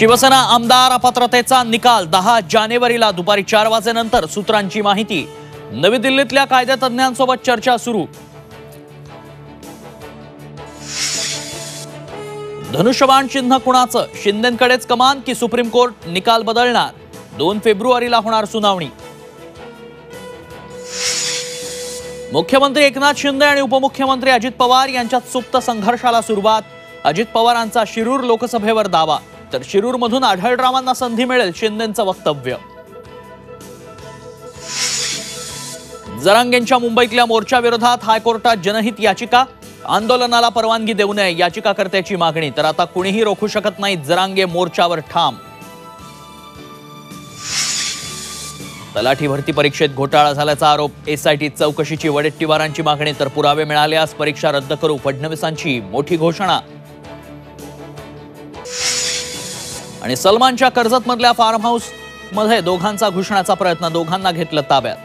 शिवसेना आमदार अपात्रतेचा निकाल 10 जानेवारीला दुपारी 4 वाजेनंतर सूत्रांची माहिती। नवी दिल्लीतल्या कायदेतज्ञांसोबत चर्चा सुरू। धनुष्यबाण चिन्ह कुणाचं? शिंदेंकडेच कमान की सुप्रीम कोर्ट निकाल बदलणार? 2 फेब्रुवारीला होणार सुनावणी। मुख्यमंत्री एकनाथ शिंदे आणि उपमुख्यमंत्री अजित पवार यांच्यात सुप्त संघर्षाला सुरुवात। अजित पवारांचा शिरूर लोकसभेवर दावा, तर शिरूरमधून आढळरावांना संधी मिळेल, शिंदेंचं वक्तव्य। जरांगेंच्या मुंबईतल्या मोर्चाविरोधात हायकोर्टात जनहित याचिका। आंदोलनाला परवानगी देऊ नये याचिकाकर्त्याची मागणी, तर आता कुणीही रोखू शकत नाही, जरांगे मोर्चावर ठाम। तलाठी भरती परीक्षेत घोटाळा झाल्याचा आरोप, एसआयटी चौकशीची वडेट्टीवारांची मागणी, तर पुरावे मिळाल्यास परीक्षा रद्द करू, फडणवीसांची मोठी घोषणा। आणि सलमानच्या कर्जतमधल्या फार्म हाऊस मध्ये दोघांचा घुसण्याचा प्रयत्न, दोघांना घेतलं ताब्यात।